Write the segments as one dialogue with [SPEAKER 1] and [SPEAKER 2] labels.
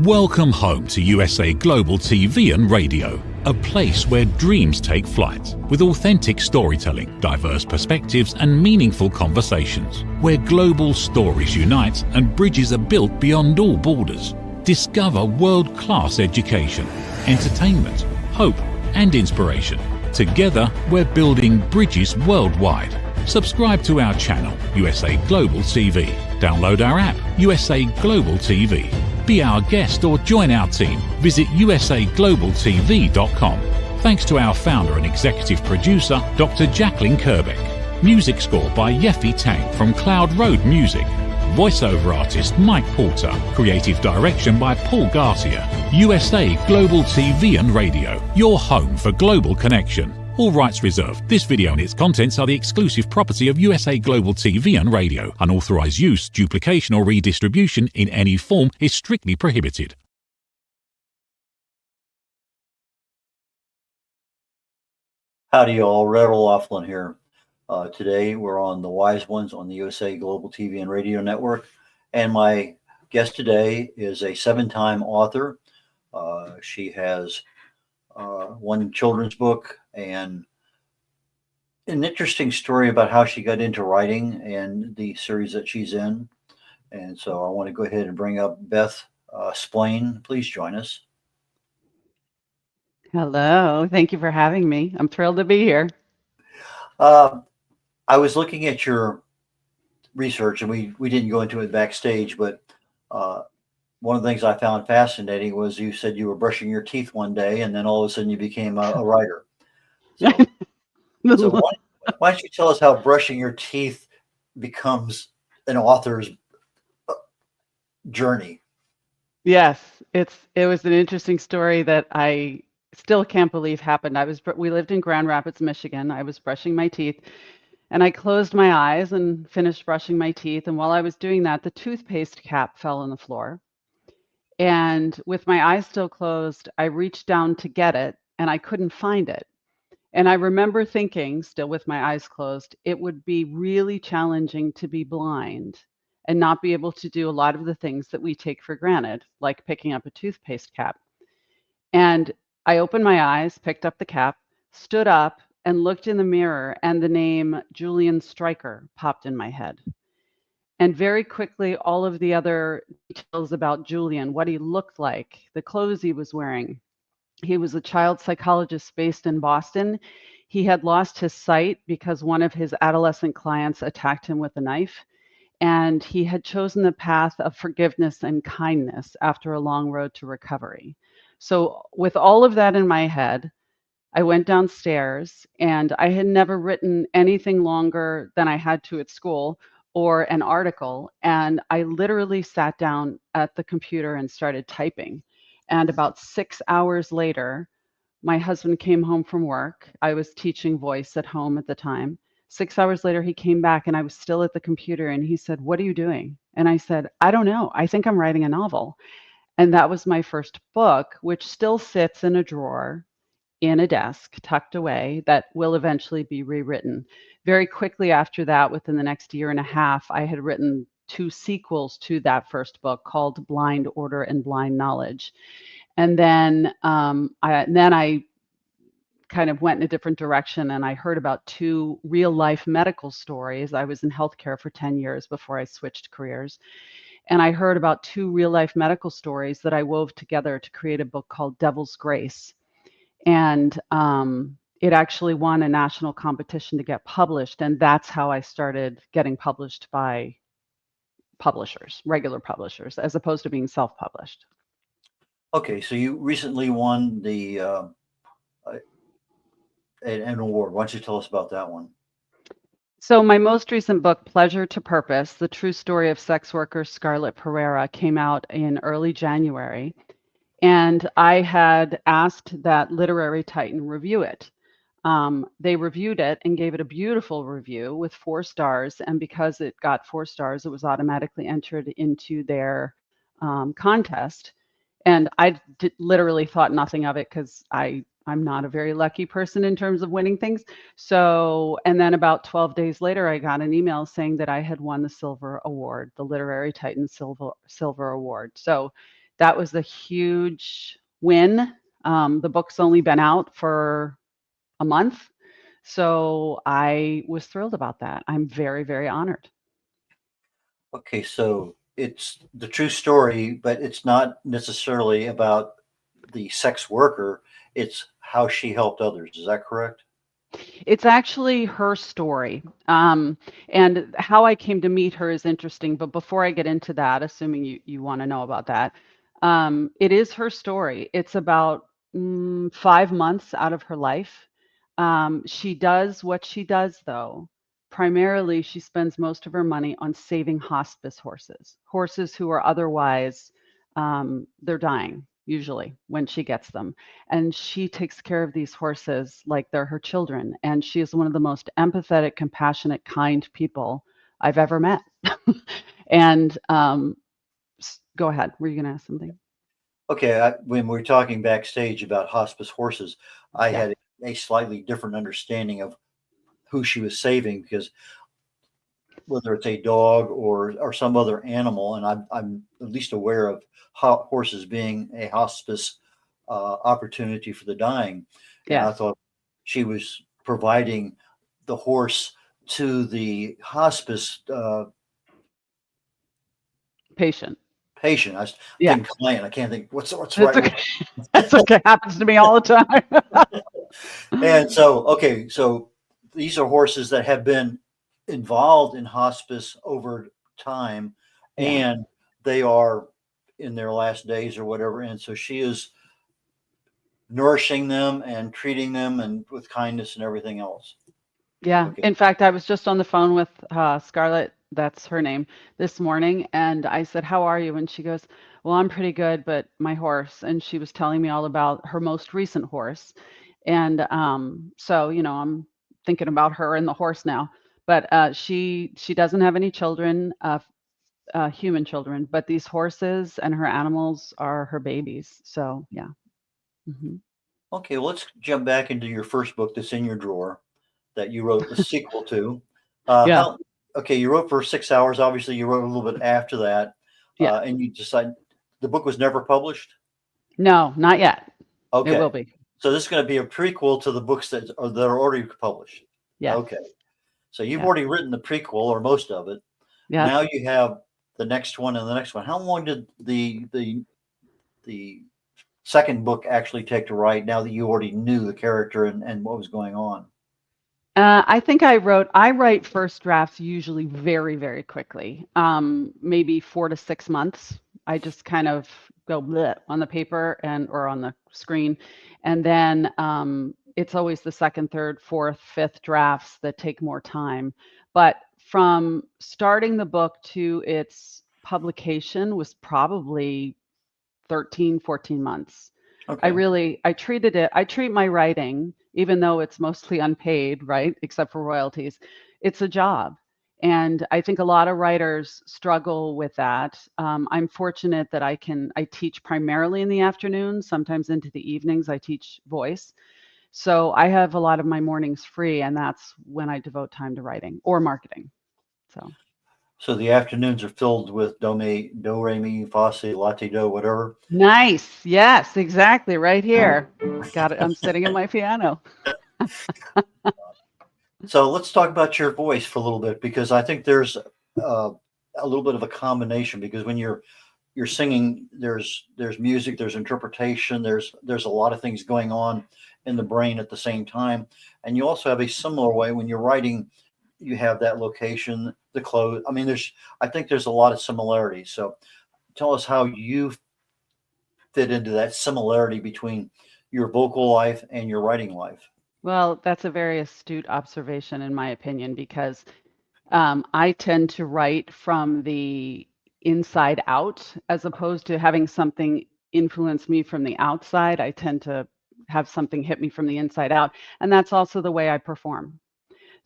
[SPEAKER 1] Welcome home to USA Global TV and Radio, a place where dreams take flight, with authentic storytelling, diverse perspectives and meaningful conversations, where global stories unite and bridges are built beyond all borders. Discover world-class education, entertainment, hope and inspiration. Together, we're building bridges worldwide. Subscribe to our channel, USA Global TV. Download our app, USA Global TV. Be our guest or join our team. Visit usaglobaltv.com. Thanks to our founder and executive producer, Dr. Jacqueline Kerbeck. Music score by Yeffy Tang from Cloud Road Music. Voiceover artist Mike Porter. Creative direction by Paul Garcia. USA Global TV and Radio, your home for global connection. All rights reserved. This video and its contents are the exclusive property of USA Global TV and Radio. Unauthorized use, duplication or redistribution in any form is strictly prohibited.
[SPEAKER 2] Howdy all, red.olaughlin here. Today we're on The Wise Ones on the USA Global TV and Radio Network. And my guest today is a 7-time author. She has one children's book and an interesting story about how she got into writing and the series that she's in. And so I want to go ahead and bring up Beth Splaine. Please join us.
[SPEAKER 3] Hello. Thank you for having me. I'm thrilled to be here.
[SPEAKER 2] I was looking at your research, and we didn't go into it backstage, but one of the things I found fascinating was you said you were brushing your teeth one day, and then all of a sudden you became a writer. So, why don't you tell us how brushing your teeth becomes an author's journey?
[SPEAKER 3] Yes, it was an interesting story that I still can't believe happened. We lived in Grand Rapids, Michigan. I was brushing my teeth, and I closed my eyes and finished brushing my teeth. And while I was doing that, the toothpaste cap fell on the floor. And with my eyes still closed, I reached down to get it, and I couldn't find it. And I remember thinking, still with my eyes closed, it would be really challenging to be blind and not be able to do a lot of the things that we take for granted, like picking up a toothpaste cap. And I opened my eyes, picked up the cap, stood up, and looked in the mirror, and the name Julian Stryker popped in my head. And very quickly, all of the other details about Julian, what he looked like, the clothes he was wearing. He was a child psychologist based in Boston. He had lost his sight because one of his adolescent clients attacked him with a knife. And he had chosen the path of forgiveness and kindness after a long road to recovery. So with all of that in my head, I went downstairs, and I had never written anything longer than I had to at school or an article. And I literally sat down at the computer and started typing. And about 6 hours later, my husband came home from work. I was teaching voice at home at the time. 6 hours later, he came back, and I was still at the computer, and he said, "What are you doing?" And I said, "I don't know. I think I'm writing a novel." And that was my first book, which still sits in a drawer in a desk tucked away that will eventually be rewritten. Very quickly after that, within the next year and a half, I had written 2 sequels to that first book called Blind Order and Blind Knowledge. And then I kind of went in a different direction, and I heard about 2 real-life medical stories. I was in healthcare for 10 years before I switched careers. And I heard about 2 real-life medical stories that I wove together to create a book called Devil's Grace. And it actually won a national competition to get published. And that's how I started getting published by publishers, regular publishers, as opposed to being self-published.
[SPEAKER 2] Okay, so you recently won an award. Why don't you tell us about that one?
[SPEAKER 3] So my most recent book, Pleasure to Purpose, The True Story of Sex Worker Scarlett Pereira, came out in early January. And I had asked that Literary Titan review it. They reviewed it and gave it a beautiful review with 4 stars. And because it got 4 stars, it was automatically entered into their contest. And I literally thought nothing of it because I'm not a very lucky person in terms of winning things. So, and then about 12 days later, I got an email saying that I had won the Silver Award, the Literary Titan Silver Award. So that was a huge win. The book's only been out for a month, so I was thrilled about that. I'm very, very honored.
[SPEAKER 2] Okay, so it's the true story, but it's not necessarily about the sex worker. It's how she helped others. Is that correct?
[SPEAKER 3] It's actually her story. And how I came to meet her is interesting. But before I get into that, assuming you want to know about that, it is her story. It's about 5 months out of her life. She does what she does, though. Primarily, she spends most of her money on saving hospice horses, horses who are otherwise, they're dying usually when she gets them, and she takes care of these horses like they're her children, and she is one of the most empathetic, compassionate, kind people I've ever met. And go ahead, were you going to ask something?
[SPEAKER 2] Okay, when we were talking backstage about hospice horses, I
[SPEAKER 3] Yeah.
[SPEAKER 2] had a slightly different understanding of who she was saving because whether it's a dog or some other animal, and I'm at least aware of horses being a hospice opportunity for the dying, and I
[SPEAKER 3] Yes.
[SPEAKER 2] thought she was providing the horse to the hospice
[SPEAKER 3] Patient.
[SPEAKER 2] patient. I was
[SPEAKER 3] Yeah.
[SPEAKER 2] thinking client. I can't think what's the
[SPEAKER 3] That's
[SPEAKER 2] right word.
[SPEAKER 3] okay. That's okay. Happens to me all the
[SPEAKER 2] And
[SPEAKER 3] time.
[SPEAKER 2] so, okay, so these are horses that have been involved in hospice over time,
[SPEAKER 3] Yeah.
[SPEAKER 2] and they are in their last days or whatever. And so she is nourishing them and treating them and with kindness and everything else.
[SPEAKER 3] Yeah.
[SPEAKER 2] Okay.
[SPEAKER 3] In fact, I was just on the phone with Scarlett, that's her name, this morning, and I said, "How are you?" And she goes, "Well, I'm pretty good, but my horse." And she was telling me all about her most recent horse. And so, I'm thinking about her and the horse now. But she doesn't have any children, human children, but these horses and her animals are her babies. So, yeah. Hmm.
[SPEAKER 2] Okay, well, let's jump back into your first book that's in your drawer that you wrote the sequel to.
[SPEAKER 3] Yeah.
[SPEAKER 2] How? Okay, you wrote for 6 hours. Obviously, you wrote a little bit after that,
[SPEAKER 3] Yeah.
[SPEAKER 2] and you decided the book was never published.
[SPEAKER 3] No, not yet. It will
[SPEAKER 2] Okay.
[SPEAKER 3] be.
[SPEAKER 2] So this is going to be a prequel to the books that are already published.
[SPEAKER 3] Yes.
[SPEAKER 2] Okay. So you've
[SPEAKER 3] Yeah.
[SPEAKER 2] already written the prequel or most of it.
[SPEAKER 3] Yes.
[SPEAKER 2] Now you have the next one and the next one. How long did the second book actually take to write now that you already knew the character and what was going on?
[SPEAKER 3] I think I write first drafts usually very, very quickly, maybe 4 to 6 months. I just kind of go bleh on the paper or on the screen. And then it's always the second, third, fourth, fifth drafts that take more time. But from starting the book to its publication was probably 13, 14 months.
[SPEAKER 2] Okay.
[SPEAKER 3] I treat my writing, even though it's mostly unpaid, right? Except for royalties, it's a job. And I think a lot of writers struggle with that. I'm fortunate that I teach primarily in the afternoon, sometimes into the evenings. I teach voice. So I have a lot of my mornings free, and that's when I devote time to writing or marketing. So
[SPEAKER 2] So the afternoons are filled with do re mi fa si la ti do whatever.
[SPEAKER 3] nice. Yes, exactly. Right here. Got it. I'm sitting at my piano.
[SPEAKER 2] So let's talk about your voice for a little bit because I think there's a little bit of a combination because when you're singing, there's music, there's interpretation, there's a lot of things going on in the brain at the same time, and you also have a similar way when you're writing. You have that location, the clothes. I mean, I think there's a lot of similarities. So tell us how you fit into that similarity between your vocal life and your writing life.
[SPEAKER 3] Well, that's a very astute observation, in my opinion, because I tend to write from the inside out as opposed to having something influence me from the outside. I tend to have something hit me from the inside out. And that's also the way I perform.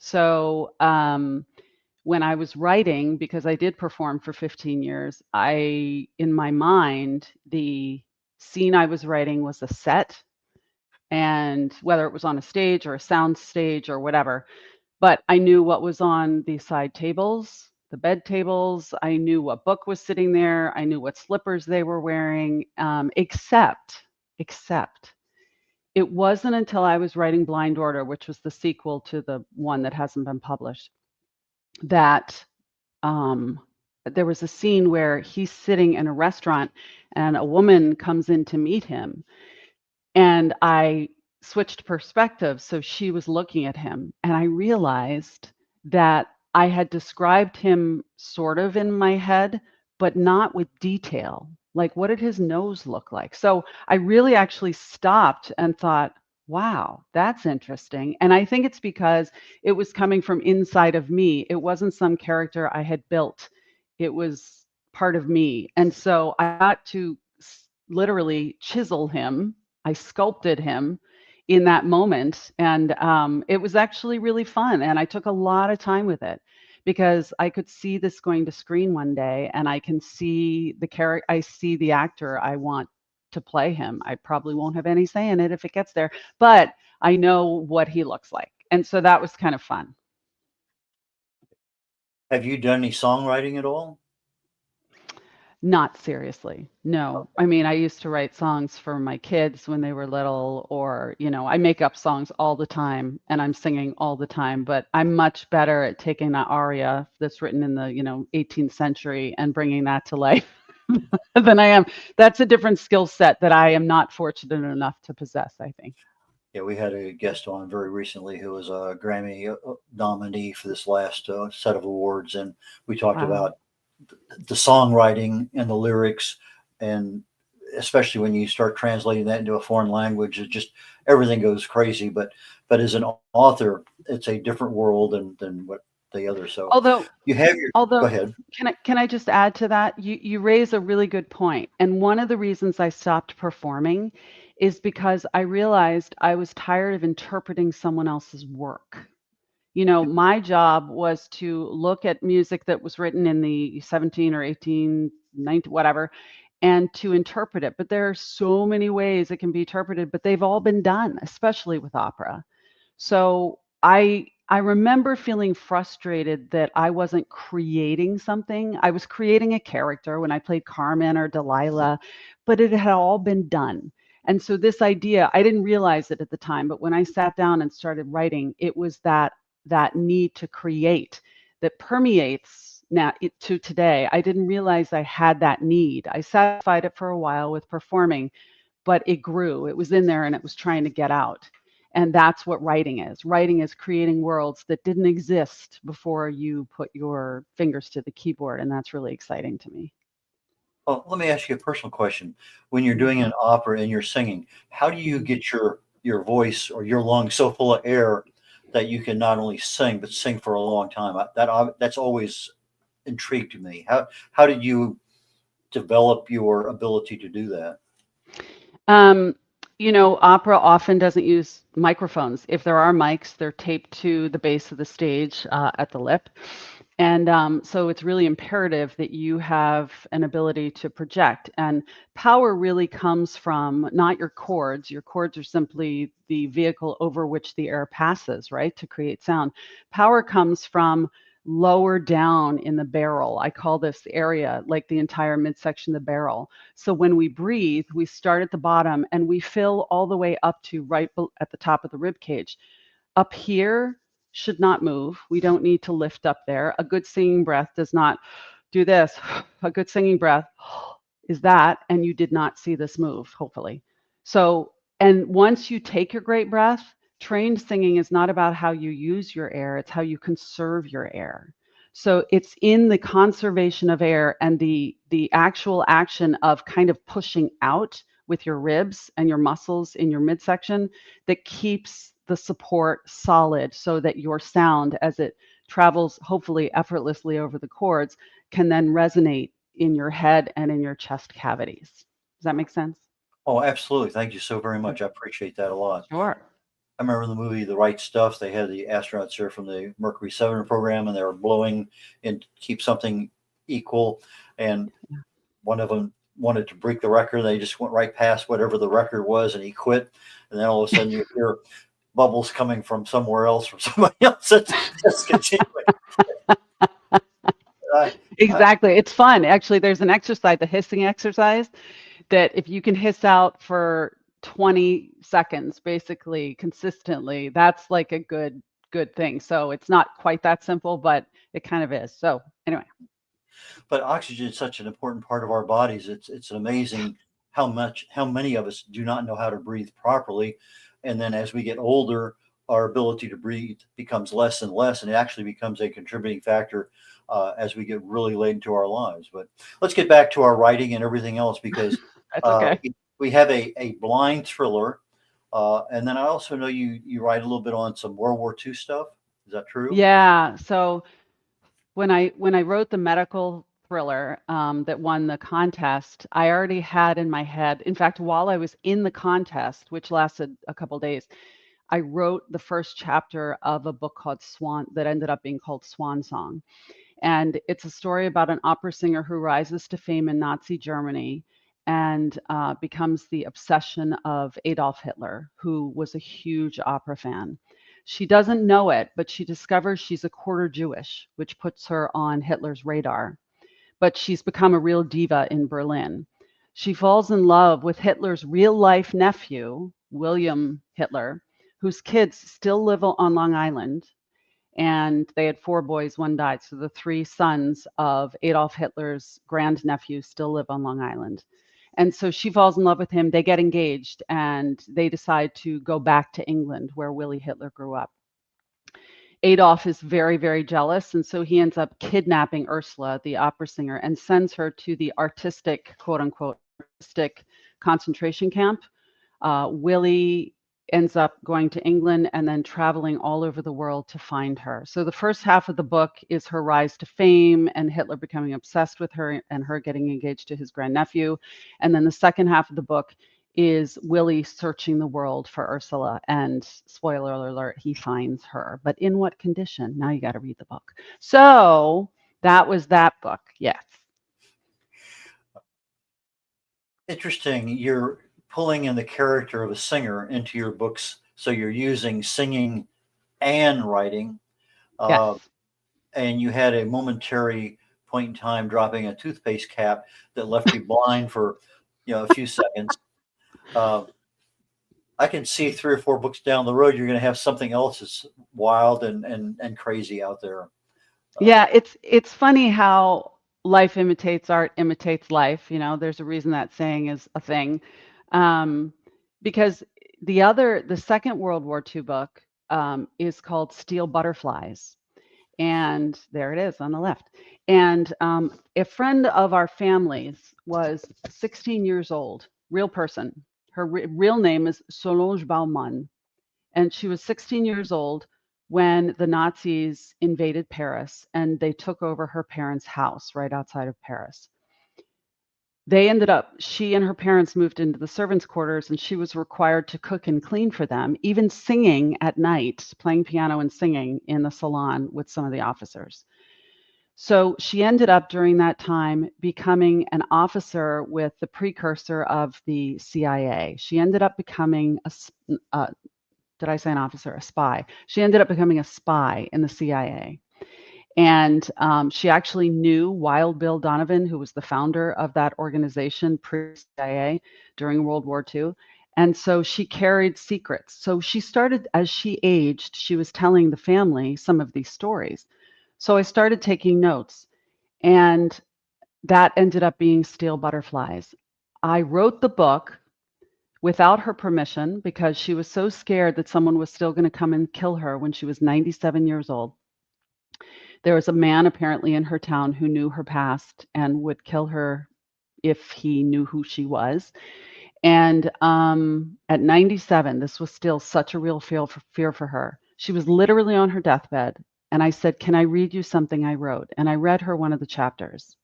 [SPEAKER 3] So when I was writing, because I did perform for 15 years, in my mind, the scene I was writing was a set, and whether it was on a stage or a sound stage or whatever, but I knew what was on the side tables the bed tables. I knew what book was sitting there. I knew what slippers they were wearing, except it wasn't until I was writing Blind Order, which was the sequel to the one that hasn't been published, that um, there was a scene where he's sitting in a restaurant and a woman comes in to meet him. And I switched perspectives. So she was looking at him. And I realized that I had described him sort of in my head, but not with detail. Like, what did his nose look like? So I really actually stopped and thought, wow, that's interesting. And I think it's because it was coming from inside of me. It wasn't some character I had built, it was part of me. And so I got to literally chisel him. I sculpted him in that moment. And it was actually really fun. And I took a lot of time with it because I could see this going to screen one day and I can see the character, I see the actor I want to play him. I probably won't have any say in it if it gets there, but I know what he looks like. And so that was kind of fun.
[SPEAKER 2] Have you done any songwriting at all?
[SPEAKER 3] Not seriously. No. I mean, I used to write songs for my kids when they were little, or, I make up songs all the time and I'm singing all the time, but I'm much better at taking that aria that's written in the, 18th century and bringing that to life than I am. That's a different skill set that I am not fortunate enough to possess, I think.
[SPEAKER 2] Yeah, we had a guest on very recently who was a Grammy nominee for this last set of awards, and we talked
[SPEAKER 3] Wow.
[SPEAKER 2] about the songwriting and the lyrics, and especially when you start translating that into a foreign language, it just everything goes crazy. But as an author, it's a different world than what the other. So
[SPEAKER 3] Although
[SPEAKER 2] you have your go ahead.
[SPEAKER 3] Can I just add to that? You raise a really good point. And one of the reasons I stopped performing is because I realized I was tired of interpreting someone else's work. My job was to look at music that was written in the 17 or 18, 19, whatever, and to interpret it. But there are so many ways it can be interpreted, but they've all been done, especially with opera. So I remember feeling frustrated that I wasn't creating something. I was creating a character when I played Carmen or Delilah, but it had all been done. And so this idea, I didn't realize it at the time, but when I sat down and started writing, it was that need to create that permeates now to today. I didn't realize I had that need. I satisfied it for a while with performing, but it grew. It was in there and it was trying to get out. And that's what writing is. Writing is creating worlds that didn't exist before you put your fingers to the keyboard. And that's really exciting to me.
[SPEAKER 2] Well, let me ask you a personal question. When you're doing an opera and you're singing, how do you get your voice or your lungs so full of air that you can not only sing but sing for a long time? That's always intrigued me. How did you develop your ability to do that?
[SPEAKER 3] Opera often doesn't use microphones. If there are mics, they're taped to the base of the stage at the lip. And so it's really imperative that you have an ability to project. And power really comes from not your chords. Your chords are simply the vehicle over which the air passes, right, to create sound. Power comes from lower down in the barrel. I call this area like the entire midsection of the barrel. So when we breathe, we start at the bottom and we fill all the way up to right at the top of the rib cage. Up here should not move. We don't need to lift up there. A good singing breath does not do this. A good singing breath is that, and you did not see this move, hopefully. So, and once you take your great breath, trained singing is not about how you use your air, it's how you conserve your air. So it's in the conservation of air and the actual action of kind of pushing out with your ribs and your muscles in your midsection that keeps the support solid so that your sound, as it travels hopefully effortlessly over the chords, can then resonate in your head and in your chest cavities. Does that make sense?
[SPEAKER 2] Oh, absolutely. Thank you so very much. I appreciate that a lot.
[SPEAKER 3] Sure.
[SPEAKER 2] I remember in the movie The Right Stuff, they had the astronauts there from the Mercury 7 program, and they were blowing and keep something equal. And one of them wanted to break the record. They just went right past whatever the record was, and he quit. And then all of a sudden you hear bubbles coming from somewhere else, from somebody else. That's continuing.
[SPEAKER 3] Exactly. It's fun. Actually, there's an exercise, the hissing exercise, that if you can hiss out for 20 seconds, basically consistently, that's like a good thing. So it's not quite that simple, but it kind of is. So anyway.
[SPEAKER 2] But oxygen is such an important part of our bodies. It's amazing how many of us do not know how to breathe properly, and then as we get older, our ability to breathe becomes less and less, and it actually becomes a contributing factor as we get really late into our lives. But let's get back to our writing and everything else, because
[SPEAKER 3] That's okay.
[SPEAKER 2] we have a blind thriller, and then I also know you write a little bit on some World War II stuff. Is that true?
[SPEAKER 3] Yeah. So when I wrote the medical thriller that won the contest, I already had in my head. In fact, while I was in the contest, which lasted a couple days, I wrote the first chapter of a book called Swan that ended up being called Swan Song. And it's a story about an opera singer who rises to fame in Nazi Germany and becomes the obsession of Adolf Hitler, who was a huge opera fan. She doesn't know it, but she discovers she's a quarter Jewish, which puts her on Hitler's radar. But she's become a real diva in Berlin. She falls in love with Hitler's real life nephew, William Hitler, whose kids still live on Long Island, and they had 4 boys, 1 died. So the 3 sons of Adolf Hitler's grandnephew still live on Long Island. And so she falls in love with him. They get engaged and they decide to go back to England where Willie Hitler grew up. Adolf is very, very jealous. And so he ends up kidnapping Ursula, the opera singer, and sends her to the artistic, quote unquote, artistic concentration camp. Willie ends up going to England and then traveling all over the world to find her. So the first half of the book is her rise to fame and Hitler becoming obsessed with her and her getting engaged to his grandnephew. And then the second half of the book is Willie searching the world for Ursula. And spoiler alert, he finds her. But in what condition? Now you got to read the book. So that was that book. Yes.
[SPEAKER 2] Interesting. You're pulling in the character of a singer into your books, so you're using singing and writing. Uh,
[SPEAKER 3] Yes.
[SPEAKER 2] and you had a momentary point in time dropping a toothpaste cap that left you blind for a few seconds. Uh, I can see 3 or 4 books down the road, you're going to have something else that's wild and crazy out there.
[SPEAKER 3] Yeah, it's funny how life imitates art imitates life. There's a reason that saying is a thing. Um, because the second World War II book is called Steel Butterflies. And there it is on the left. And a friend of our family's was 16 years old, real person. Her real name is Solange Baumann. And she was 16 years old when the Nazis invaded Paris and they took over her parents' house right outside of Paris. She and her parents moved into the servants' quarters and she was required to cook and clean for them, even singing at night, playing piano and singing in the salon with some of the officers. So she ended up during that time becoming an officer with the precursor of the CIA. She ended up becoming did I say an officer? A spy. She ended up becoming a spy in the CIA. And she actually knew Wild Bill Donovan, who was the founder of that organization pre-CIA during World War II. And so she carried secrets. So she started, as she aged, she was telling the family some of these stories. So I started taking notes, and that ended up being Steel Butterflies. I wrote the book without her permission because she was so scared that someone was still going to come and kill her when she was 97 years old. There was a man apparently in her town who knew her past and would kill her if he knew who she was. And at 97, this was still such a real fear for her. She was literally on her deathbed. And I said, "Can I read you something I wrote?" And I read her one of the chapters.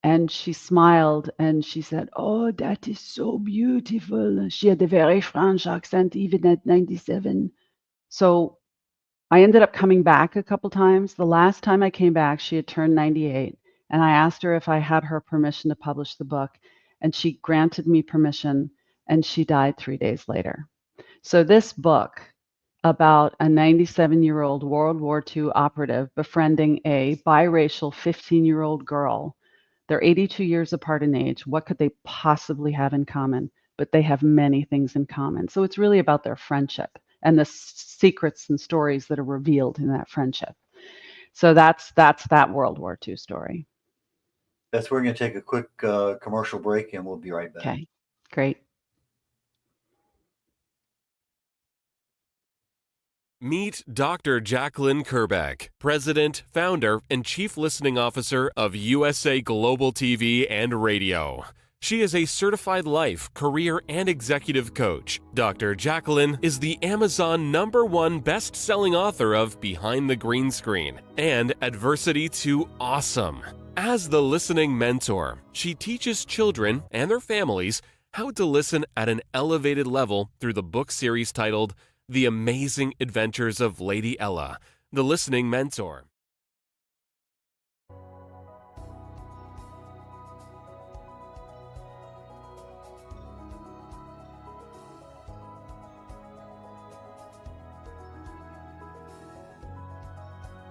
[SPEAKER 3] And she smiled and she said, "Oh, that is so beautiful." She had a very French accent, even at 97. So I ended up coming back a couple times. The last time I came back, she had turned 98. And I asked her if I had her permission to publish the book. And she granted me permission. And she died 3 days later. So this book about a 97-year-old World War II operative befriending a biracial 15-year-old girl. They're 82 years apart in age. What could they possibly have in common? But they have many things in common. So it's really about their friendship and the secrets and stories that are revealed in that friendship. So that's that World War II story.
[SPEAKER 2] Beth, we're going to take a quick commercial break, and we'll be right back.
[SPEAKER 3] Okay, great.
[SPEAKER 4] Meet Dr. Jacqueline Kerbeck, President, Founder, and Chief Listening Officer of USA Global TV and Radio. She is a certified life, career, and executive coach. Dr. Jacqueline is the Amazon #1 best-selling author of Behind the Green Screen and Adversity to Awesome. As the listening mentor, she teaches children and their families how to listen at an elevated level through the book series titled The Amazing Adventures of Lady Ella, the Listening Mentor.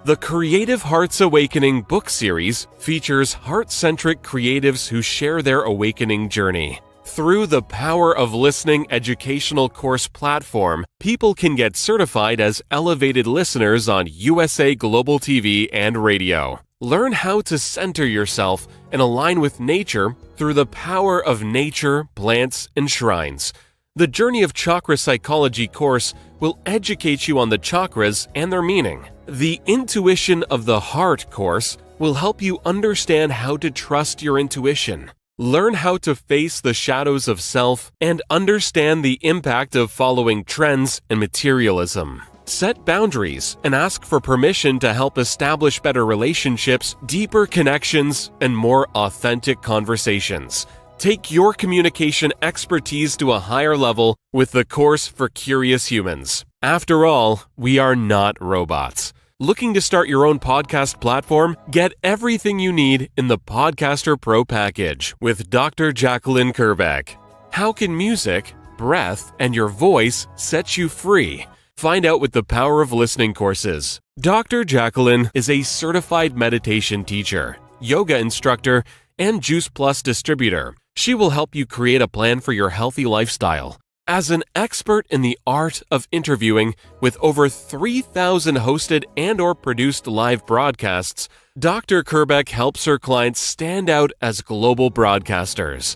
[SPEAKER 4] The Creative Hearts Awakening book series features heart-centric creatives who share their awakening journey. Through the Power of Listening educational course platform, people can get certified as elevated listeners on USA Global TV and Radio. Learn how to center yourself and align with nature through the power of nature, plants, and shrines. The Journey of Chakra Psychology course will educate you on the chakras and their meaning. The Intuition of the Heart course will help you understand how to trust your intuition. Learn how to face the shadows of self and understand the impact of following trends and materialism. Set boundaries and ask for permission to help establish better relationships, deeper connections, and more authentic conversations. Take your communication expertise to a higher level with the course for curious humans. After all, we are not robots. Looking to start your own podcast platform? Get everything you need in the Podcaster Pro package with Dr. Jacqueline Kerbeck. How can music, breath, and your voice set you free? Find out with the Power of Listening courses. Dr. Jacqueline is a certified meditation teacher, yoga instructor, and Juice Plus distributor. She will help you create a plan for your healthy lifestyle. As an expert in the art of interviewing with over 3,000 hosted and/or produced live broadcasts, Dr. Kerbeck helps her clients stand out as global broadcasters.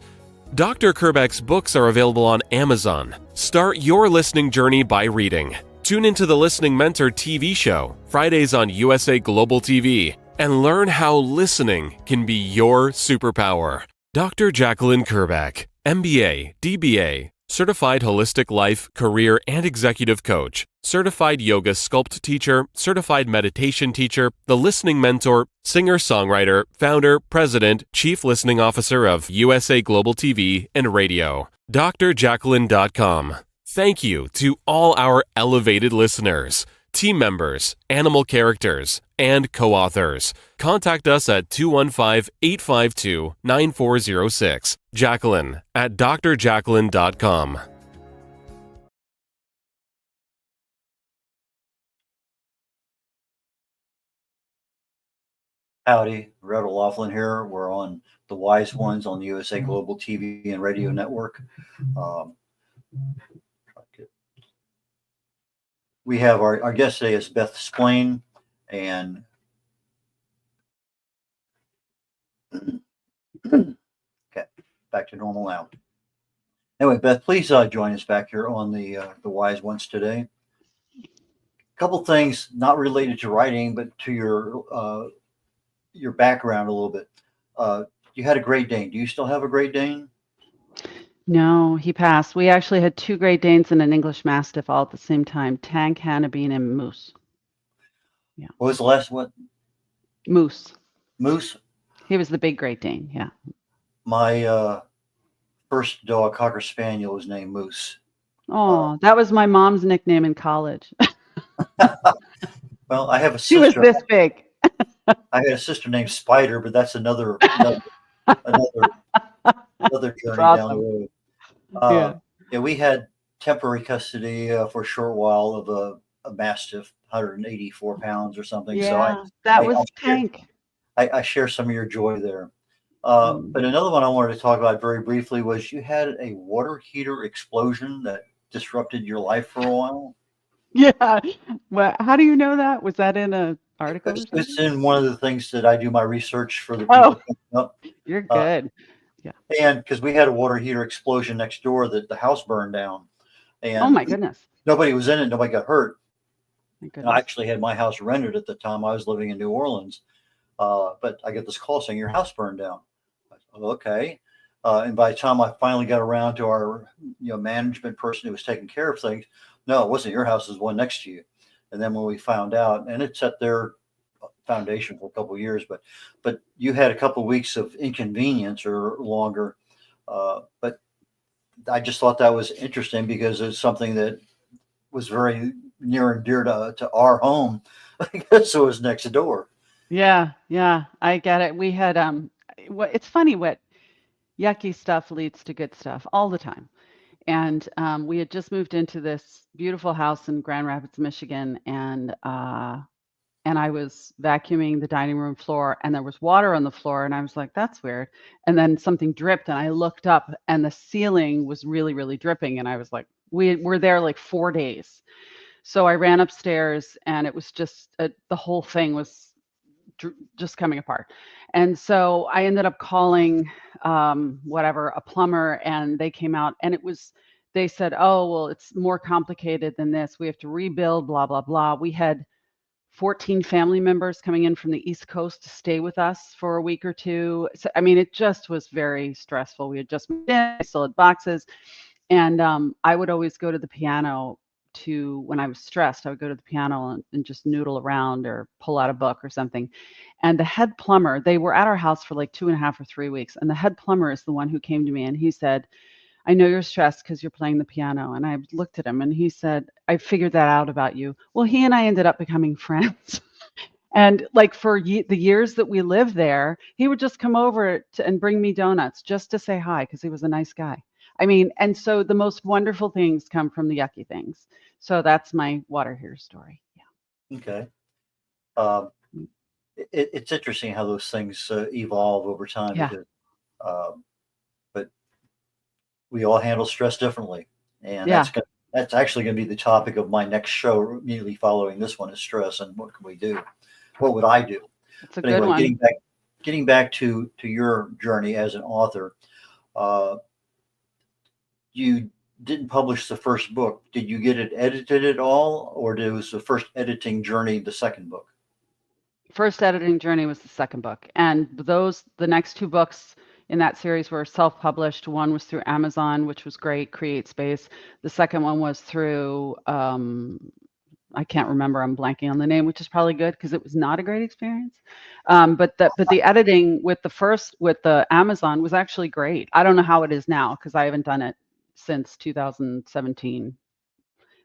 [SPEAKER 4] Dr. Kerbeck's books are available on Amazon. Start your listening journey by reading. Tune into the Listening Mentor TV show, Fridays on USA Global TV, and learn how listening can be your superpower. Dr. Jacqueline Kerbeck, MBA, DBA, Certified Holistic Life, Career, and Executive Coach, Certified Yoga Sculpt Teacher, Certified Meditation Teacher, The Listening Mentor, Singer-Songwriter, Founder, President, Chief Listening Officer of USA Global TV and Radio. drjacqueline.com. Thank you to all our elevated listeners, team members, animal characters, and co-authors. Contact us at 215-852-9406. Jacqueline at drjacqueline.com.
[SPEAKER 2] Howdy, Red O'Laughlin here. We're on the Wise Ones on the USA Global TV and Radio Network. We have our guest today is Beth Splaine, and okay, back to normal now. Anyway, Beth, please join us back here on the Wise Ones today. A couple things not related to writing, but to your background a little bit. You had a Great Dane. Do you still have a Great Dane?
[SPEAKER 3] No, he passed. We actually had 2 Great Danes and an English Mastiff all at the same time, Tank, Hannah-Bean, and Moose. Yeah.
[SPEAKER 2] What was the last one?
[SPEAKER 3] Moose.
[SPEAKER 2] Moose?
[SPEAKER 3] He was the big Great Dane, yeah.
[SPEAKER 2] My first dog, Cocker Spaniel, was named Moose.
[SPEAKER 3] Oh, that was my mom's nickname in college.
[SPEAKER 2] Well, I have a
[SPEAKER 3] She was
[SPEAKER 2] sister.
[SPEAKER 3] this big.
[SPEAKER 2] I had a sister named Spider, but that's another journey down the road. Yeah, we had temporary custody for a short while of a mastiff, 184 pounds or something.
[SPEAKER 3] Yeah, that was Tank.
[SPEAKER 2] I share some of your joy there. But another one I wanted to talk about very briefly was you had a water heater explosion that disrupted your life for a while.
[SPEAKER 3] Yeah. Well, how do you know that? Was that in an article or something?
[SPEAKER 2] It's in one of the things that I do my research for the
[SPEAKER 3] Oh,
[SPEAKER 2] people coming up.
[SPEAKER 3] you're good. Yeah.
[SPEAKER 2] And because we had a water heater explosion next door that the house burned down. And
[SPEAKER 3] Oh my goodness.
[SPEAKER 2] nobody was in it. Nobody got hurt.
[SPEAKER 3] My
[SPEAKER 2] And
[SPEAKER 3] goodness.
[SPEAKER 2] I actually had my house rented at the time. I was living in New Orleans. But I get this call saying your house burned down. I said, oh, okay. And by the time I finally got around to our management person who was taking care of things, no, it wasn't your house, it was one next to you. And then when we found out, and it set their foundation for a couple of years, but you had a couple of weeks of inconvenience or longer. But I just thought that was interesting because it's something that was very near and dear to our home because it was next door.
[SPEAKER 3] Yeah, I get it. We had it's funny what yucky stuff leads to good stuff all the time. And we had just moved into this beautiful house in Grand Rapids, Michigan, and I was vacuuming the dining room floor, and there was water on the floor, and I was like, "That's weird." And then something dripped, and I looked up, and the ceiling was really, really dripping, and I was like, "We were there like 4 days." So I ran upstairs, and it was just the whole thing was just coming apart. And so I ended up calling a plumber, and they came out, and they said, oh, well, it's more complicated than this. We have to rebuild, blah, blah, blah. We had 14 family members coming in from the East Coast to stay with us for a week or two. So, I mean, it just was very stressful. We had just moved in, I still had boxes. And I would always go to the piano when I was stressed, I would go to the piano and just noodle around or pull out a book or something. And the head plumber, they were at our house for like 2.5 or 3 weeks. And the head plumber is the one who came to me and he said, I know you're stressed because you're playing the piano. And I looked at him and he said, I figured that out about you. Well, he and I ended up becoming friends. And like for the years that we lived there, he would just come over and bring me donuts just to say hi because he was a nice guy. I mean, and so the most wonderful things come from the yucky things. So that's my water heater story. Yeah.
[SPEAKER 2] Okay. It's interesting how those things evolve over time.
[SPEAKER 3] Yeah.
[SPEAKER 2] Because, but we all handle stress differently, and
[SPEAKER 3] Yeah.
[SPEAKER 2] that's actually going to be the topic of my next show immediately following this one is stress and what can we do? What would I do?
[SPEAKER 3] It's a good one.
[SPEAKER 2] Getting back to your journey as an author, you didn't publish the first book. Did you get it edited at all, or was the first editing journey the second book?
[SPEAKER 3] First editing journey was the second book, and the next 2 books in that series were self-published. One was through Amazon, which was great, Create Space. The second one was through I can't remember. I'm blanking on the name, which is probably good because it was not a great experience. But the editing with the Amazon was actually great. I don't know how it is now because I haven't done it since 2017.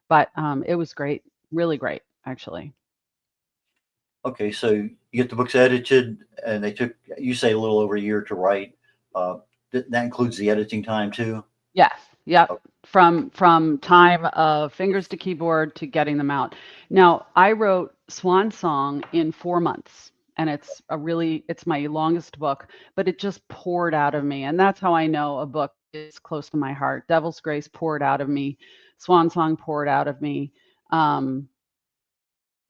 [SPEAKER 3] But it was great, really great, actually.
[SPEAKER 2] Okay, so you get the books edited, and they took, you say, a little over a year to write. That includes the editing time too?
[SPEAKER 3] Yes. Yep.
[SPEAKER 2] Okay.
[SPEAKER 3] From time of fingers to keyboard to getting them out. Now, I wrote Swan Song in 4 months, and it's my longest book, but it just poured out of me. And that's how I know a book is close to my heart. Devil's Grace poured out of me. Swan Song poured out of me.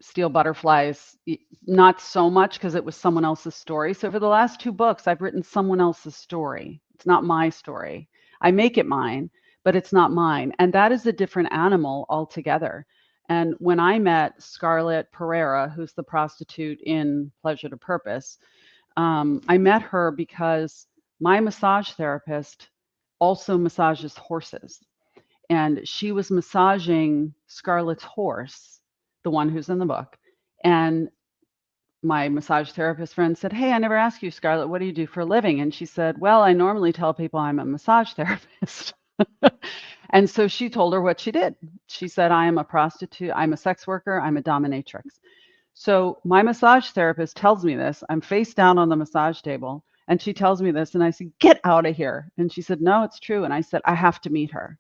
[SPEAKER 3] Steel Butterflies, not so much because it was someone else's story. So for the last 2 books, I've written someone else's story. It's not my story. I make it mine, but it's not mine. And that is a different animal altogether. And when I met Scarlett Pereira, who's the prostitute in Pleasure to Purpose, I met her because my massage therapist also massages horses. And she was massaging Scarlett's horse, the one who's in the book. And my massage therapist friend said, hey, I never asked you, Scarlett, what do you do for a living? And she said, well, I normally tell people I'm a massage therapist. And so she told her what she did. She said, I am a prostitute. I'm a sex worker. I'm a dominatrix. So my massage therapist tells me this. I'm face down on the massage table. And she tells me this. And I said, get out of here. And she said, no, it's true. And I said, I have to meet her.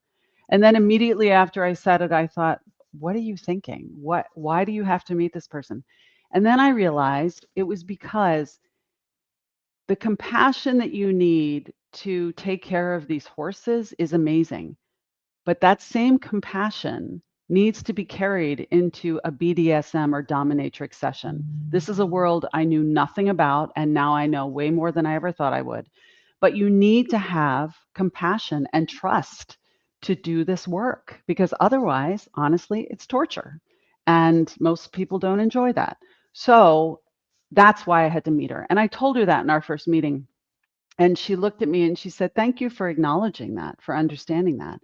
[SPEAKER 3] And then immediately after I said it, I thought, what are you thinking? Why do you have to meet this person? And then I realized it was because the compassion that you need to take care of these horses is amazing. But that same compassion needs to be carried into a BDSM or dominatrix session. This is a world I knew nothing about, and now I know way more than I ever thought I would. But you need to have compassion and trust to do this work, because otherwise, honestly, it's torture. And most people don't enjoy that. So that's why I had to meet her. And I told her that in our first meeting. And she looked at me and she said, "Thank you for acknowledging that, for understanding that."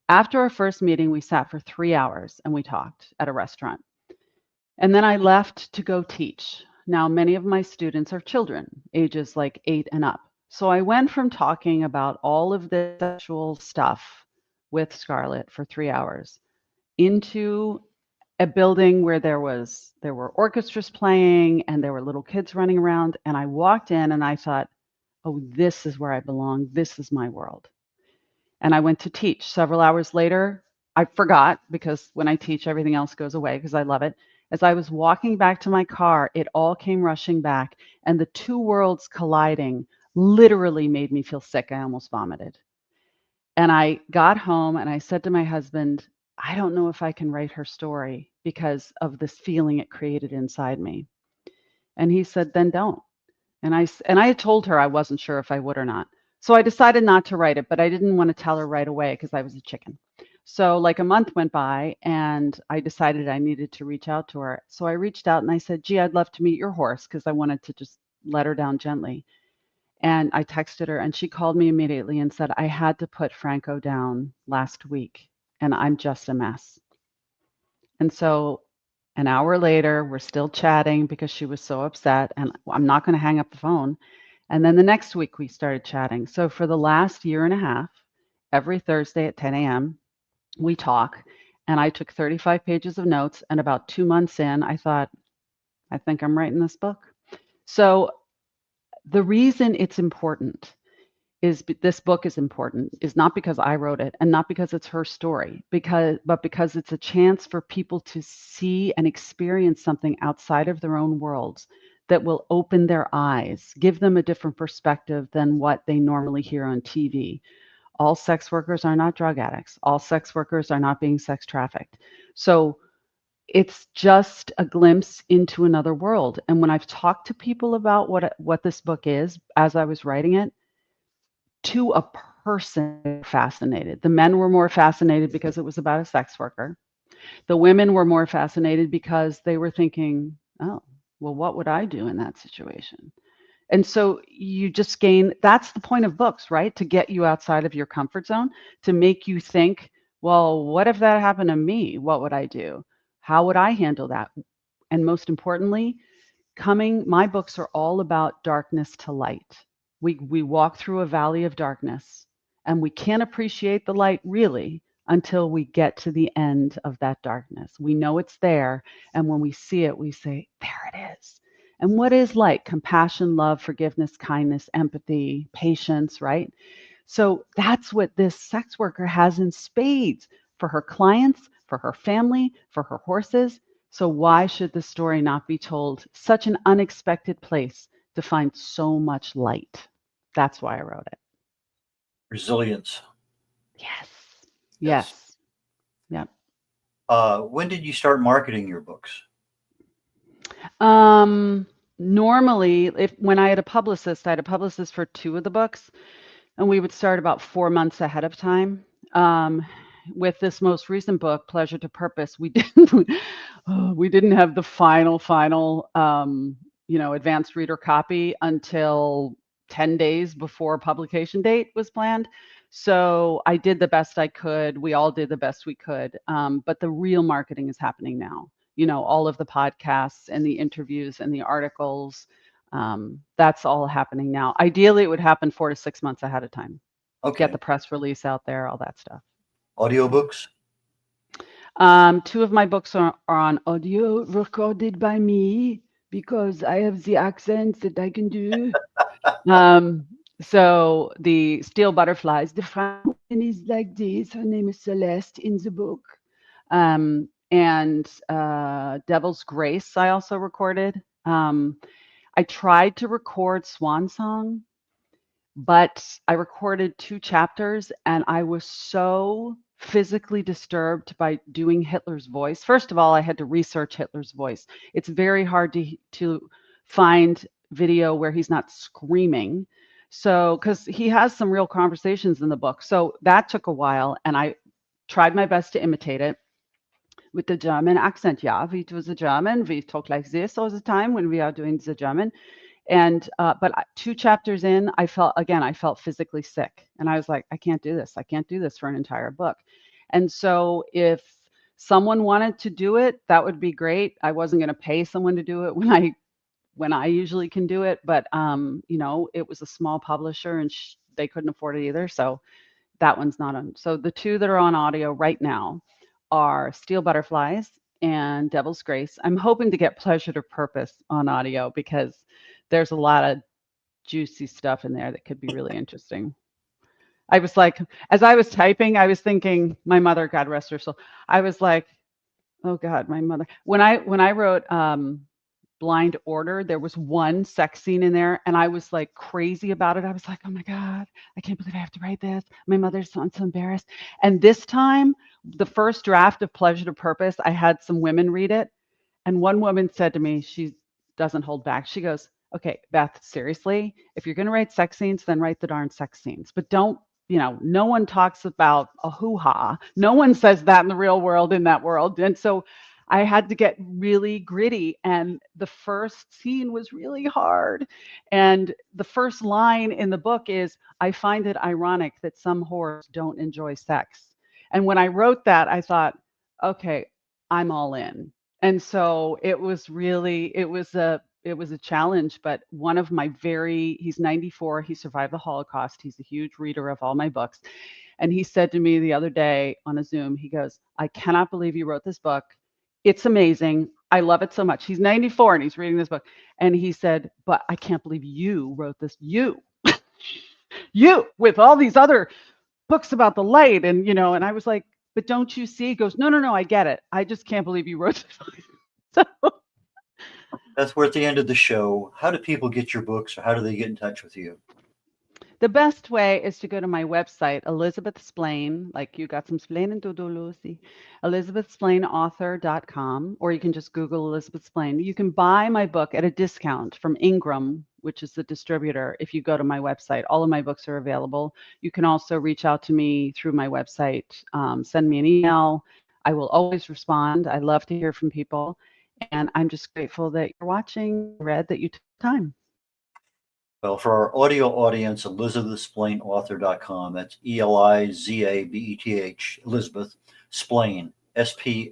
[SPEAKER 3] After our first meeting, we sat for 3 hours and we talked at a restaurant. And then I left to go teach. Now, many of my students are children, ages like 8 and up. So I went from talking about all of this sexual stuff with Scarlett for 3 hours into a building where there were orchestras playing and there were little kids running around. And I walked in and I thought, oh, this is where I belong. This is my world. And I went to teach. Several hours later, I forgot, because when I teach, everything else goes away because I love it. As I was walking back to my car, it all came rushing back, and the two worlds colliding literally made me feel sick. I almost vomited. And I got home and I said to my husband, I don't know if I can write her story because of this feeling it created inside me. And he said, then don't. And I had told her I wasn't sure if I would or not. So I decided not to write it, but I didn't want to tell her right away because I was a chicken. So like a month went by and I decided I needed to reach out to her. So I reached out and I said, gee, I'd love to meet your horse, because I wanted to just let her down gently. And I texted her and she called me immediately and said, I had to put Franco down last week and I'm just a mess. And so an hour later, we're still chatting because she was so upset, and I'm not going to hang up the phone. And then the next week we started chatting. So for the last year and a half, every Thursday at 10 a.m., we talk. And I took 35 pages of notes. And about 2 months in, I thought, I think I'm writing this book. So the reason it's important is this book is important is not because I wrote it and not because it's her story, but because it's a chance for people to see and experience something outside of their own worlds that will open their eyes, give them a different perspective than what they normally hear on TV. All sex workers are not drug addicts. All sex workers are not being sex trafficked. So it's just a glimpse into another world. And when I've talked to people about what this book is, as I was writing it, to a person, fascinated. The men were more fascinated because it was about a sex worker. The women were more fascinated because they were thinking, oh, well, what would I do in that situation? And so you just gain, that's the point of books, right? To get you outside of your comfort zone, to make you think, well, what if that happened to me? What would I do? How would I handle that? And most importantly, my books are all about darkness to light. We walk through a valley of darkness, and we can't appreciate the light really until we get to the end of that darkness. We know it's there, and when we see it, we say, there it is. And what is light? Compassion, love, forgiveness, kindness, empathy, patience, right? So that's what this sex worker has in spades for her clients, for her family, for her horses. So why should the story not be told? Such an unexpected place to find so much light. That's why I wrote it.
[SPEAKER 2] Resilience.
[SPEAKER 3] Yes.
[SPEAKER 2] Yes.
[SPEAKER 3] Yep.
[SPEAKER 2] When did you start marketing your books?
[SPEAKER 3] Normally, when I had a publicist for 2 of the books, and we would start about 4 months ahead of time. With this most recent book, Pleasure to Purpose, we didn't have the final advanced reader copy until 10 days before publication date was planned. So I did the best I could. We all did the best we could. But the real marketing is happening now. All of the podcasts and the interviews and the articles, that's all happening now. Ideally, it would happen 4 to 6 months ahead of time.
[SPEAKER 2] Okay.
[SPEAKER 3] Get the press release out there, all that stuff.
[SPEAKER 2] Audiobooks?
[SPEAKER 3] 2 of my books are on audio, recorded by me because I have the accents that I can do. So the Steel Butterflies, the French woman is like this. Her name is Celeste in the book. And Devil's Grace I also recorded. I tried to record Swan Song, but I recorded 2 chapters and I was so physically disturbed by doing Hitler's voice. First of all, I had to research Hitler's voice. It's very hard to find video where he's not screaming. So, because he has some real conversations in the book. So that took a while, and I tried my best to imitate it with the German accent. Yeah, we do the German. We talk like this all the time when we are doing the German. And but 2 chapters in, I felt physically sick, and I was like, I can't do this. I can't do this for an entire book. And so if someone wanted to do it, that would be great. I wasn't going to pay someone to do it when I usually can do it, but it was a small publisher, and they couldn't afford it either. So that one's not on. So the 2 that are on audio right now are Steel Butterflies and Devil's Grace. I'm hoping to get Pleasure to Purpose on audio because there's a lot of juicy stuff in there that could be really interesting. I was like, as I was typing, I was thinking, my mother, God rest her soul. I was like, oh God, my mother. When I wrote Blind Order, there was one sex scene in there, and I was like crazy about it. I was like, oh my God, I can't believe I have to write this. My mother's so embarrassed. And this time, the first draft of Pleasure to Purpose, I had some women read it, and one woman said to me, she doesn't hold back. She goes, okay, Beth, seriously, if you're going to write sex scenes, then write the darn sex scenes. But don't, no one talks about a hoo-ha. No one says that in the real world, in that world. And so I had to get really gritty. And the first scene was really hard. And the first line in the book is, I find it ironic that some whores don't enjoy sex. And when I wrote that, I thought, okay, I'm all in. And so it was a challenge, but one of my he's 94, he survived the Holocaust. He's a huge reader of all my books. And he said to me the other day on a Zoom, he goes, I cannot believe you wrote this book. It's amazing. I love it so much. He's 94 and he's reading this book. And he said, but I can't believe you wrote this. You with all these other books about the light. And, and I was like, but don't you see? He goes, no, I get it. I just can't believe you wrote this. So
[SPEAKER 2] That's we're at the end of the show. How do people get your books, or how do they get in touch with you?
[SPEAKER 3] the best way is to go to my website, Elizabeth Splaine, like you got some Splaine and Dodo Lucy, elizabethsplaineauthor.com, or you can just Google Elizabeth Splaine. You can buy my book at a discount from Ingram, which is the distributor, if you go to my website. All of my books are available. You can also reach out to me through my website, send me an email. I will always respond. I love to hear from people. And I'm just grateful that you're watching, Red, that you took time.
[SPEAKER 2] Well, for our audio audience, elizabethsplaineauthor.com. That's ELIZABETH, Elizabeth Splaine, SPLAINE,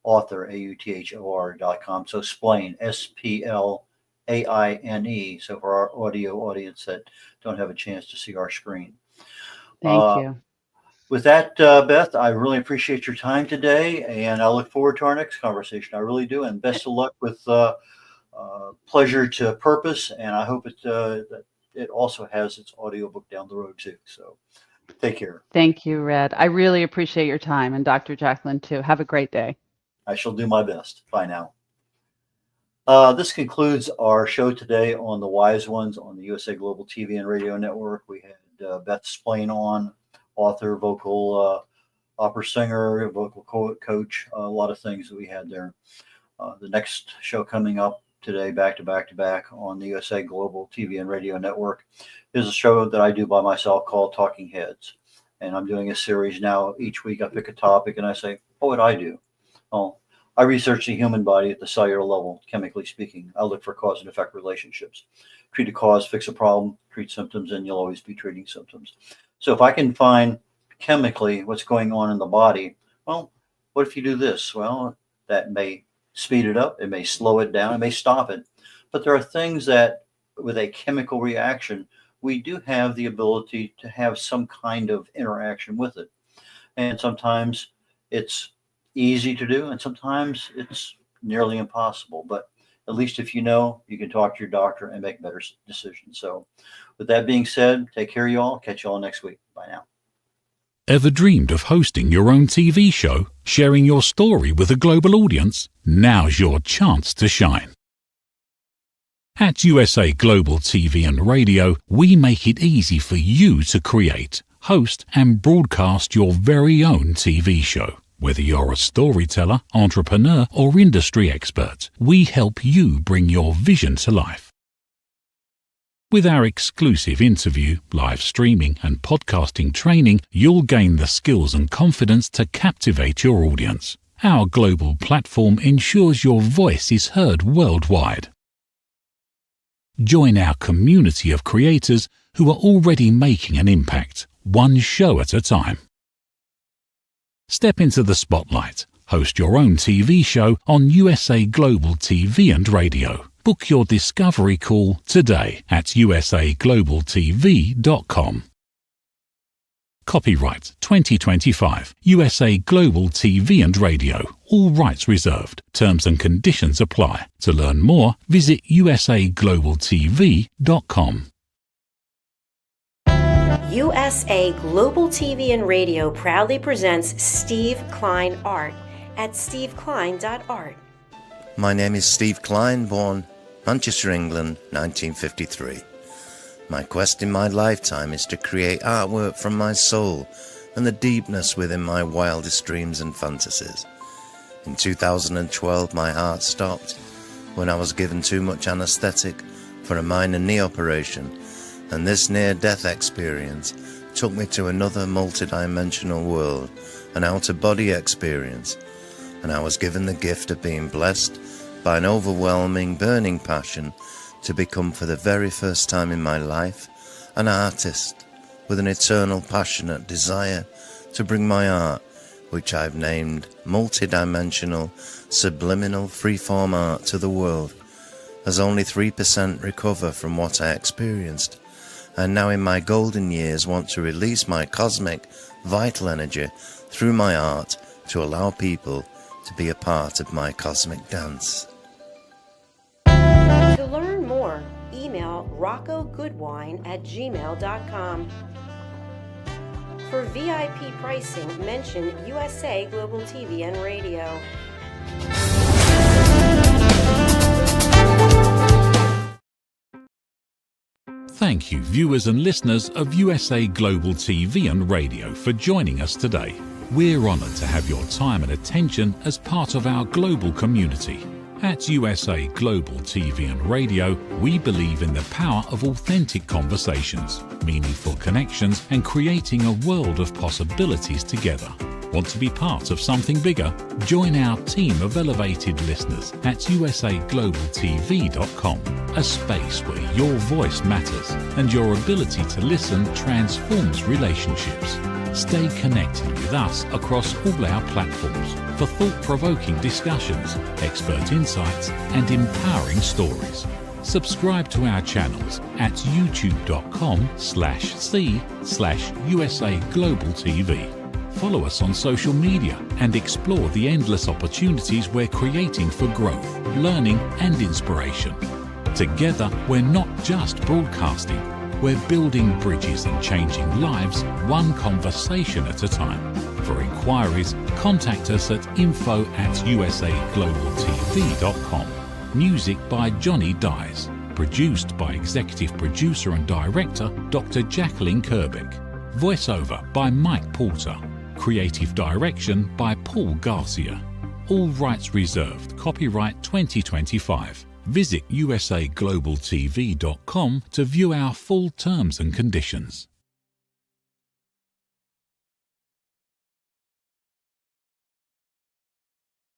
[SPEAKER 2] author, AUTHOR.com. So Splaine, SPLAINE. So for our audio audience that don't have a chance to see our screen.
[SPEAKER 3] Thank you.
[SPEAKER 2] With that, Beth, I really appreciate your time today, and I look forward to our next conversation. I really do, and best of luck with Pleasure to Purpose, and I hope that it also has its audiobook down the road too. So take care.
[SPEAKER 3] Thank you, Red. I really appreciate your time, and Dr. Jacqueline too. Have a great day.
[SPEAKER 2] I shall do my best. Bye now. This concludes our show today on The Wise Ones on the USA Global TV and Radio Network. We had Beth Splaine on, author, vocal opera singer, vocal coach, a lot of things that we had there. The next show coming up today, back to back on the USA Global TV and Radio Network, is a show that I do by myself called Talking Heads. And I'm doing a series now. Each week I pick a topic and I say, what would I do? Well, I research the human body at the cellular level, chemically speaking. I look for cause and effect relationships. Treat a cause, fix a problem, treat symptoms, and you'll always be treating symptoms. So if I can find chemically what's going on in the body, well, what if you do this? Well, that may speed it up, it may slow it down, it may stop it. But there are things that with a chemical reaction, we do have the ability to have some kind of interaction with it. And sometimes it's easy to do, and sometimes it's nearly impossible. But at least if you know, you can talk to your doctor and make better decisions. So with that being said, take care of you all. Catch you all next week. Bye now.
[SPEAKER 1] Ever dreamed of hosting your own TV show, sharing your story with a global audience? Now's your chance to shine. At USA Global TV and Radio, we make it easy for you to create, host and broadcast your very own TV show. Whether you're a storyteller, entrepreneur or industry expert, we help you bring your vision to life. With our exclusive interview, live streaming and podcasting training, you'll gain the skills and confidence to captivate your audience. Our global platform ensures your voice is heard worldwide. Join our community of creators who are already making an impact, one show at a time. Step into the spotlight. Host your own TV show on USA Global TV and Radio. Book your discovery call today at usaglobaltv.com. Copyright 2025 USA Global TV and Radio. All rights reserved. Terms and conditions apply. To learn more, visit usaglobaltv.com.
[SPEAKER 5] USA Global TV and Radio proudly presents Steve Klein Art at steveklein.art.
[SPEAKER 6] My name is Steve Klein, born Manchester, England, 1953. My quest in my lifetime is to create artwork from my soul and the deepness within my wildest dreams and fantasies. In 2012, my heart stopped when I was given too much anesthetic for a minor knee operation, and this near-death experience took me to another multidimensional world, an out-of-body experience, and I was given the gift of being blessed by an overwhelming, burning passion to become, for the very first time in my life, an artist with an eternal, passionate desire to bring my art, which I've named multidimensional, subliminal, freeform art, to the world, as only 3% recover from what I experienced, and now in my golden years want to release my cosmic, vital energy through my art to allow people to be a part of my cosmic dance.
[SPEAKER 5] To learn more, email roccogoodwine@gmail.com. For VIP pricing, mention USA Global TV and Radio.
[SPEAKER 1] Thank you, viewers and listeners of USA Global TV and Radio, for joining us today. We're honored to have your time and attention as part of our global community. At USA Global TV and Radio, we believe in the power of authentic conversations, meaningful connections, and creating a world of possibilities together. Want to be part of something bigger? Join our team of elevated listeners at usaglobaltv.com, a space where your voice matters and your ability to listen transforms relationships. Stay connected with us across all our platforms for thought-provoking discussions, expert insights, and empowering stories. Subscribe to our channels at youtube.com/c/USAGlobalTV. Follow us on social media and explore the endless opportunities we're creating for growth, learning, and inspiration. Together, we're not just broadcasting, we're building bridges and changing lives, one conversation at a time. For inquiries, contact us at info@usaglobaltv.com. Music by Johnny Dyes. Produced by Executive Producer and Director Dr. Jacqueline Kerbeck. Voiceover by Mike Porter. Creative Direction by Paul Garcia. All rights reserved. Copyright 2025. Visit usaglobaltv.com to view our full terms and conditions.